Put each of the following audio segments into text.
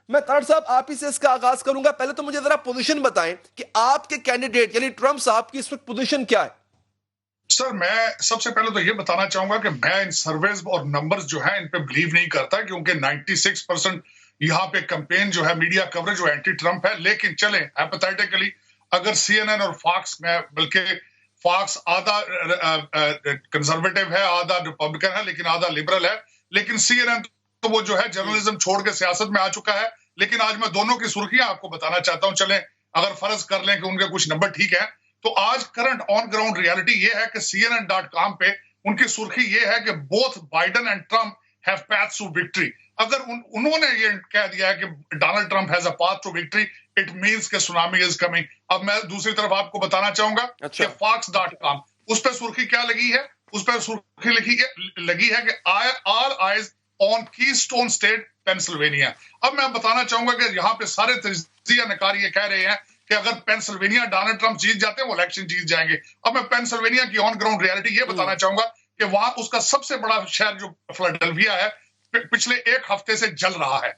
मैं तारड़ साहब आप ही से इसका आगाज करूंगा। पहले तो मुझे जरा पोजीशन बताएं कि आपके कैंडिडेट यानी ट्रंप साहब की इस वक्त पोजीशन क्या है। सर, मैं सबसे पहले तो ये बताना चाहूंगा कि मैं इन सर्वेज और नंबर्स जो है इन पे बिलीव नहीं करता, क्योंकि 96% यहाँ पे कैंपेन जो है, मीडिया कवरेज जो एंटी ट्रंप है। लेकिन चले हाइपोथेटिकली, अगर CNN और फॉक्स में, बल्कि फॉक्स आधा कंजर्वेटिव है, आधा रिपब्लिकन है, लेकिन आधा लिबरल है, लेकिन CNN तो वो जो है जर्नलिज्म छोड़ के सियासत में आ चुका है। लेकिन आज मैं दोनों की सुर्खियां आपको बताना चाहता हूं। चलें, अगर फर्ज कर लें कि उनके कुछ नंबर ठीक है, तो आज करंट ऑन ग्राउंड रियलिटी ये है कि CNN.com पे उनकी सुर्खी ये है कि both Biden and Trump have path to victory. अगर उन्होंने ये कह दिया है कि Donald Trump has a path to victory, it means कि सुनामी इज कमिंग। अब मैं दूसरी तरफ आपको बताना चाहूंगा कि Fox.com, उस पर सुर्खी क्या लगी है? उस पर सुर्खी लगी है कि all eyes on keystone state Pennsylvania. अब मैं बताना चाहूंगा कि यहाँ पे सारे तजिया नकार ये कह रहे हैं कि अगर पेंसिल्वेनिया डोनाल्ड ट्रंप जीत जाते हैं, वो इलेक्शन जीत जाएंगे। अब मैं पेंसिल्वेनिया की ऑन ग्राउंड रियलिटी ये बताना चाहूंगा कि वहां उसका सबसे बड़ा शहर जो फिलाडेल्फिया है, पिछले एक हफ्ते से जल रहा है।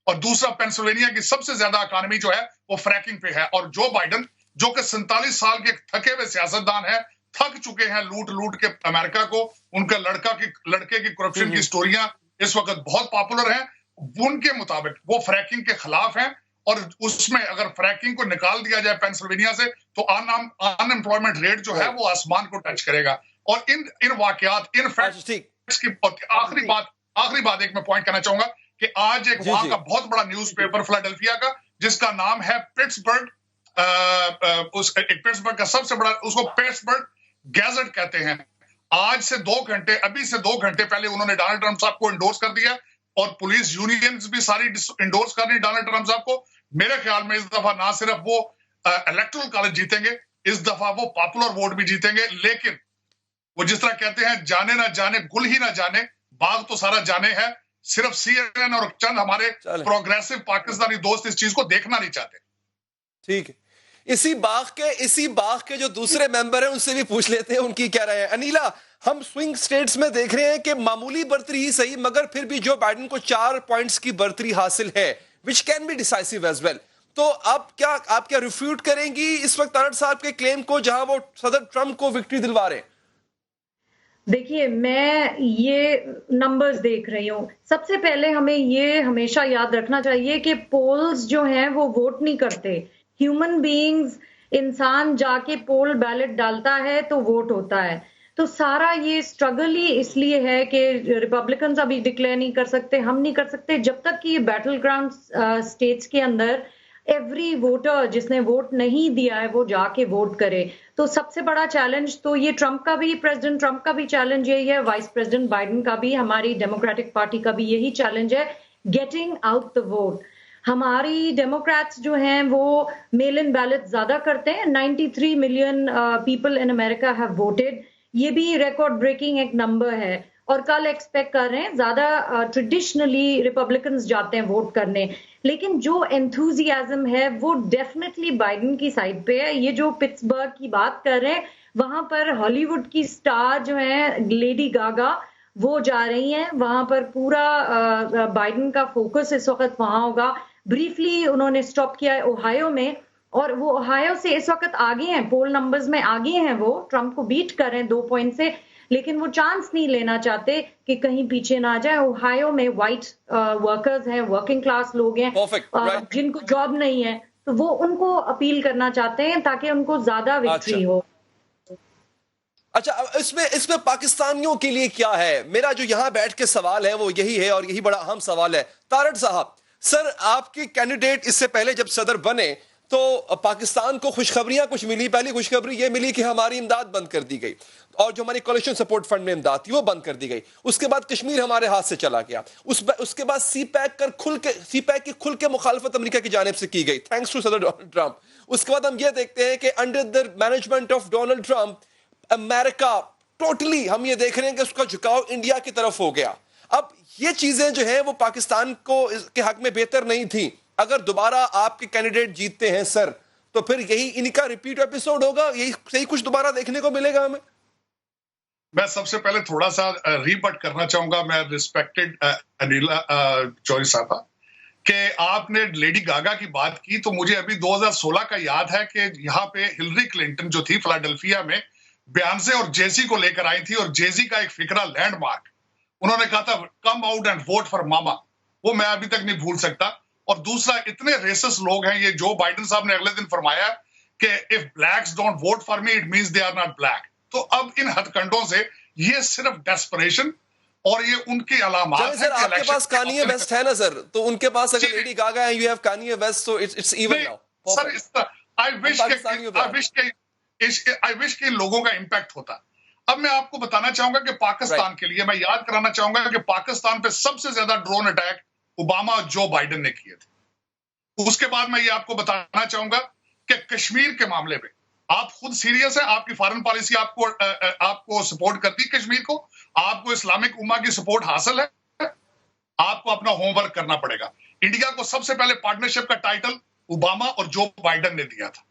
और दूसरा, पेंसिल्वेनिया की सबसे ज्यादा इकोनॉमी जो है वो फ्रैकिंग पे है। और जो बाइडेन, जो कि 47 साल के थके हुए सियासतदान है, थक चुके हैं लूट लूट के अमेरिका को, उनका लड़के की करप्शन की स्टोरियां इस वक्त बहुत पॉपुलर हैं। उनके मुताबिक वो फ्रैकिंग के खिलाफ हैं, और उसमें अगर फ्रैकिंग को निकाल दिया जाए पेंसिल्वेनिया से, तो अनएम्प्लॉयमेंट रेट जो है वो आसमान को टच करेगा। और इन वाकयात, इन फैक्ट्स की आखिरी बात एक मैं पॉइंट करना चाहूंगा कि आज एक वहां का बहुत बड़ा न्यूज़पेपर फिलाडेल्फिया का, जिसका नाम है पिट्सबर्ग, पिट्सबर्ग का सबसे बड़ा, उसको पिट्सबर्ग गैजेट कहते हैं। आज से 2 घंटे, अभी से 2 घंटे पहले उन्होंने डोनाल्ड ट्रंप साहब को इंडोर्स कर दिया, और पुलिस यूनियंस भी सारी इंडोर्स कर रही डोनाल्ड ट्रंप साहब को। मेरे ख्याल में इस दफा ना सिर्फ वो इलेक्टोरल कॉलेज जीतेंगे, इस दफा वो पॉपुलर वोट भी जीतेंगे। लेकिन वो जिस तरह कहते हैं, जाने ना जाने गुल ही ना जाने, बाग तो सारा जाने है। सिर्फ CNN और चंद हमारे प्रोग्रेसिव पाकिस्तानी दोस्त इस चीज को देखना नहीं चाहते। ठीक है, इसी बाग के जो दूसरे मेंबर हैं उनसे भी पूछ लेते हैं उनकी क्या राय है। अनीला, हम स्विंग स्टेट्स में देख रहे हैं कि मामूली बढ़तरी ही सही, मगर फिर भी जो बाइडेन को 4 पॉइंट्स की बढ़तरी हासिल है, which can be decisive as well. तो आप क्या रिफ्यूट करेंगी इस वक्त तारड़ साहब के क्लेम को, जहां वो सदर ट्रंप को विक्ट्री दिलवा रहे हैं? देखिए, मैं ये नंबर्स देख रही हूँ। सबसे पहले हमें ये हमेशा याद रखना चाहिए कि पोल्स जो हैं वो वोट नहीं करते। ह्यूमन बीइंग्स, इंसान जाके पोल बैलेट डालता है तो वोट होता है। तो सारा ये स्ट्रगल ही इसलिए है कि रिपब्लिकन्स अभी डिक्लेयर नहीं कर सकते, हम नहीं कर सकते, जब तक कि ये बैटल ग्राउंड स्टेट्स के अंदर एवरी वोटर जिसने वोट नहीं दिया है वो जाके वोट करे। तो सबसे बड़ा चैलेंज तो ये प्रेसिडेंट ट्रंप का भी चैलेंज यही है, वाइस प्रेसिडेंट बाइडेन का भी, हमारी डेमोक्रेटिक पार्टी का भी यही चैलेंज है, गेटिंग आउट द वोट। हमारी डेमोक्रेट्स जो हैं वो मेल इन बैलेट ज्यादा करते हैं। 93 million people in America have voted, ये भी रिकॉर्ड ब्रेकिंग एक नंबर है। और कल एक्सपेक्ट कर रहे हैं ज्यादा ट्रेडिशनली रिपब्लिकन्स जाते हैं वोट करने, लेकिन जो एंथुजियाज्म है वो डेफिनेटली बाइडेन की साइड पे है। ये जो पिट्सबर्ग की बात कर रहे हैं, वहां पर हॉलीवुड की स्टार जो है लेडी गागा, वो जा रही हैं वहां पर। पूरा बाइडेन का फोकस इस वक्त वहां होगा। ब्रीफली उन्होंने स्टॉप किया है ओहायो में, और वो ओहायो से इस वक्त आगे हैं, पोल नंबर्स में आगे हैं, वो ट्रंप को बीट कर रहे हैं 2 पॉइंट से, लेकिन वो चांस नहीं लेना चाहते कि कहीं पीछे ना जाए। ओहायो में व्हाइट वर्कर्स हैं, वर्किंग क्लास लोग हैं, जिनको जॉब नहीं है, तो वो उनको अपील करना चाहते हैं ताकि उनको ज्यादा विक्ट्री हो। अच्छा, इसमें पाकिस्तानियों के लिए क्या है? मेरा जो यहां बैठ के सवाल है वो यही है, और यही बड़ा अहम सवाल है। तारड़ साहब, सर आपके कैंडिडेट इससे पहले जब सदर बने तो पाकिस्तान को खुशखबरियां कुछ मिली। पहली खुशखबरी ये मिली कि हमारी इमदाद बंद कर दी गई, और जो हमारी कोलिशन सपोर्ट फंड में इमदाद थी वो बंद कर दी गई। उसके बाद कश्मीर हमारे हाथ से चला गया। उसके बाद सीपैक की खुल के मुखालफत अमेरिका की जानिब से की गई, थैंक्स टू सदर डोनाल्ड ट्रंप। उसके बाद हम ये देखते हैं कि under the management of Donald Trump America totally, हम ये देख रहे हैं कि उसका झुकाव इंडिया की तरफ हो गया। अब ये चीजें जो है वो पाकिस्तान को के हक में बेहतर नहीं थी। अगर दोबारा आपके कैंडिडेट जीतते हैं सर, तो फिर यही इनका रिपीट एपिसोड होगा, यही सही कुछ दोबारा देखने को मिलेगा हमें? मैं सबसे पहले थोड़ा सा रीबट करना चाहूंगा, मैं रिस्पेक्टेड अनिला चौधरी साहबा, कि आपने लेडी गागा की बात की, तो मुझे अभी 2016 का याद है कि यहाँ पे हिलरी क्लिंटन जो थी फिलाडेल्फिया में बियॉन्से और जेसी को लेकर आई थी, और जेसी का एक फिक्रा लैंडमार्क, उन्होंने कहा था come out and vote for मामा, वो मैं अभी तक नहीं भूल सकता। और दूसरा, इतने रेसिस्ट लोग हैं, ये जो बाइडेन साहब ने अगले दिन फरमाया कि if blacks don't vote for me it means they are not black. तो अब इन हथकंडों से ये सिर्फ डेस्परेशन और ये उनकी अलामात सर, आपके पास कानिये वेस्ट है ना सर, तो उनके पास अगर लेडी गागा है, यू हैव कानिये वेस्ट, तो it's even now sir. I wish के लोगों का इंपैक्ट होता। अब मैं आपको बताना चाहूंगा कि पाकिस्तान के लिए मैं याद कराना चाहूंगा कि पाकिस्तान पे सबसे ज्यादा ड्रोन अटैक ओबामा और जो बाइडेन ने किए थे। उसके बाद मैं ये आपको बताना चाहूंगा कि कश्मीर के मामले में आप खुद सीरियस है, आपकी फॉरेन पॉलिसी आपको सपोर्ट करती है कश्मीर को, आपको इस्लामिक उम्मा की सपोर्ट हासिल है, आपको अपना होमवर्क करना पड़ेगा। इंडिया को सबसे पहले पार्टनरशिप का टाइटल ओबामा और जो बाइडेन ने दिया था,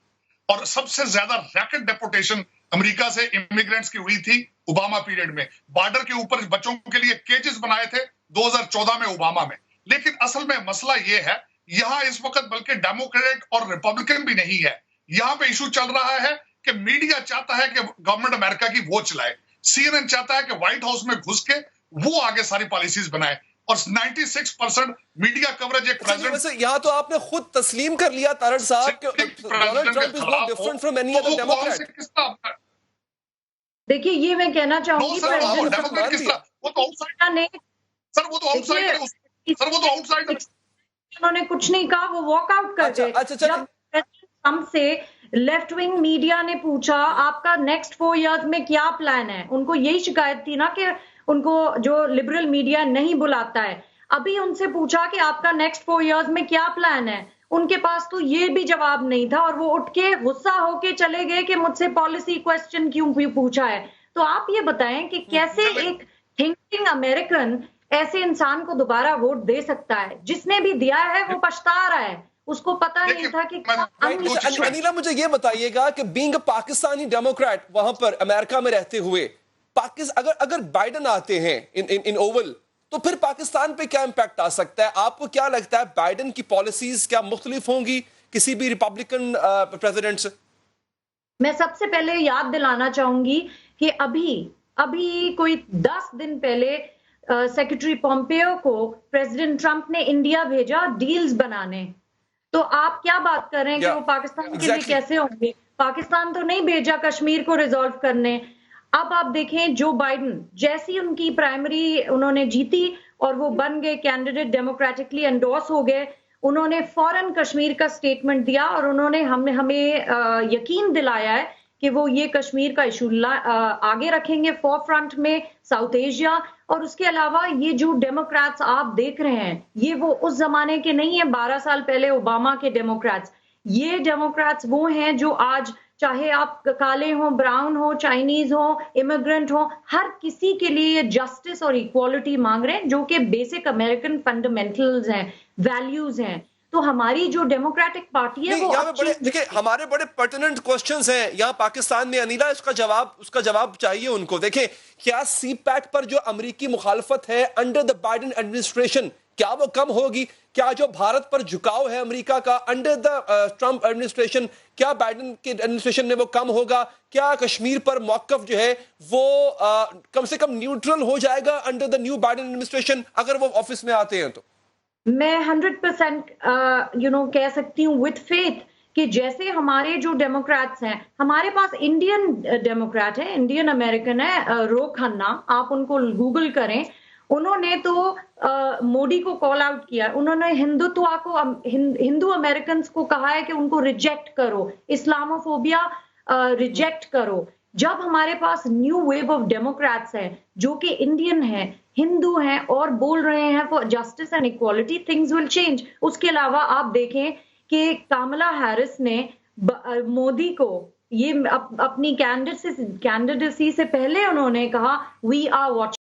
और सबसे ज्यादा रैकेट डेपोटेशन अमेरिका से इमिग्रेंट्स की हुई थी ओबामा पीरियड में। बॉर्डर के ऊपर बच्चों के लिए केजेस बनाए थे 2014 में ओबामा में। लेकिन असल में मसला ये है, यहां इस वक्त बल्कि डेमोक्रेट और रिपब्लिकन भी नहीं है, यहां पे इशू चल रहा है कि मीडिया चाहता है कि गवर्नमेंट अमेरिका की वो चलाए, CNN चाहता है कि व्हाइट हाउस में घुस के वो आगे सारी पॉलिसीज बनाए, और 96% मीडिया कवरेज एक प्रेसिडेंट। यहाँ तो आपने खुद तस्लीम कर लिया तारड़ साहब कि Donald Trump is no different from any other Democrat. देखिए, ये मैं कहना चाहूंगी, उन्होंने कुछ नहीं कहा, वो वॉकआउट कर गए। जब ट्रंप से लेफ्ट विंग मीडिया ने पूछा आपका नेक्स्ट 4 इयर्स में क्या प्लान है, उनको यही शिकायत थी ना कि उनको जो लिबरल मीडिया नहीं बुलाता है। अभी उनसे पूछा कि आपका नेक्स्ट 4 इयर्स में क्या प्लान है, उनके पास तो ये भी जवाब नहीं था, और वो उठ के गुस्सा होके चले गए कि मुझसे पॉलिसी क्वेश्चन क्यों पूछा है। तो आप ये बताएं कि कैसे एक थिंकिंग अमेरिकन ऐसे इंसान को दोबारा वोट दे सकता है? जिसने भी दिया है वो पछता रहा है, उसको पता नहीं था कि अनिला, मुझे ये बताइएगा कि बीइंग अ पाकिस्तानी डेमोक्रेट, वहां पर अमेरिका में रहते हुए अगर बाइडेन आते हैं इन ओवल, तो फिर पाकिस्तान पे क्या इंपैक्ट आ सकता है? आपको क्या लगता है, बाइडेन की पॉलिसीज क्या मुख्तलिफ होंगी किसी भी रिपब्लिकन प्रेसिडेंट से? मैं सबसे पहले याद दिलाना चाहूंगी कि अभी कोई 10 दिन पहले सेक्रेटरी पोम्पेयो को प्रेसिडेंट ट्रंप ने इंडिया भेजा डील्स बनाने। तो आप क्या बात कर रहे हैं कि वो पाकिस्तान के लिए कैसे होंगे? पाकिस्तान तो नहीं भेजा कश्मीर को रिजॉल्व करने। अब आप देखें, जो बाइडेन जैसी उनकी प्राइमरी उन्होंने जीती और वो बन गए कैंडिडेट, डेमोक्रेटिकली एंडोर्स हो गए, उन्होंने फौरन कश्मीर का स्टेटमेंट दिया और उन्होंने हमें यकीन दिलाया है कि वो ये कश्मीर का इशू आगे रखेंगे फोर फ्रंट में, साउथ एशिया। और उसके अलावा ये जो डेमोक्रेट्स आप देख रहे हैं, ये वो उस जमाने के नहीं है 12 साल पहले ओबामा के डेमोक्रेट्स। ये डेमोक्रेट्स वो हैं जो आज, चाहे आप काले हो, ब्राउन हो, चाइनीज हो, इमिग्रेंट हो, हर किसी के लिए जस्टिस और इक्वालिटी मांग रहे हैं, जो कि बेसिक अमेरिकन फंडामेंटल्स हैं, वैल्यूज हैं। तो हमारी जो डेमोक्रेटिक पार्टी है वो देखिए, हमारे बड़े पर्टिनेंट क्वेश्चंस हैं यहाँ पाकिस्तान में। अनिला, उसका जवाब चाहिए उनको। देखिए, क्या CPAC पर जो अमेरिकी मुखालफत है अंडर द बाइडेन एडमिनिस्ट्रेशन, क्या वो कम होगी? क्या जो भारत पर झुकाव है अमेरिका का अंडर द ट्रंप एडमिनिस्ट्रेशन, क्या बाइडेन के एडमिनिस्ट्रेशन में वो कम होगा? क्या कश्मीर पर मौकफ जो है वो कम से कम न्यूट्रल हो जाएगा under the new Biden administration, अगर वो ऑफिस में आते हैं? तो मैं 100% कह सकती हूँ विद फेथ कि जैसे हमारे जो डेमोक्रेट्स हैं, हमारे पास इंडियन डेमोक्रेट है, इंडियन अमेरिकन है, रो खन्ना, आप उनको गूगल करें, उन्होंने तो मोदी को कॉल आउट किया। उन्होंने हिंदुत्व को, हिंदू अमेरिकन को कहा है कि उनको रिजेक्ट करो, इस्लामोफोबिया रिजेक्ट करो। जब हमारे पास न्यू वेव ऑफ डेमोक्रेट्स है जो कि इंडियन है, हिंदू हैं और बोल रहे हैं for justice and equality, things will change. उसके अलावा आप देखें कि कमला हैरिस ने मोदी को ये अपनी कैंडिडेसी से पहले उन्होंने कहा वी आर वॉचिंग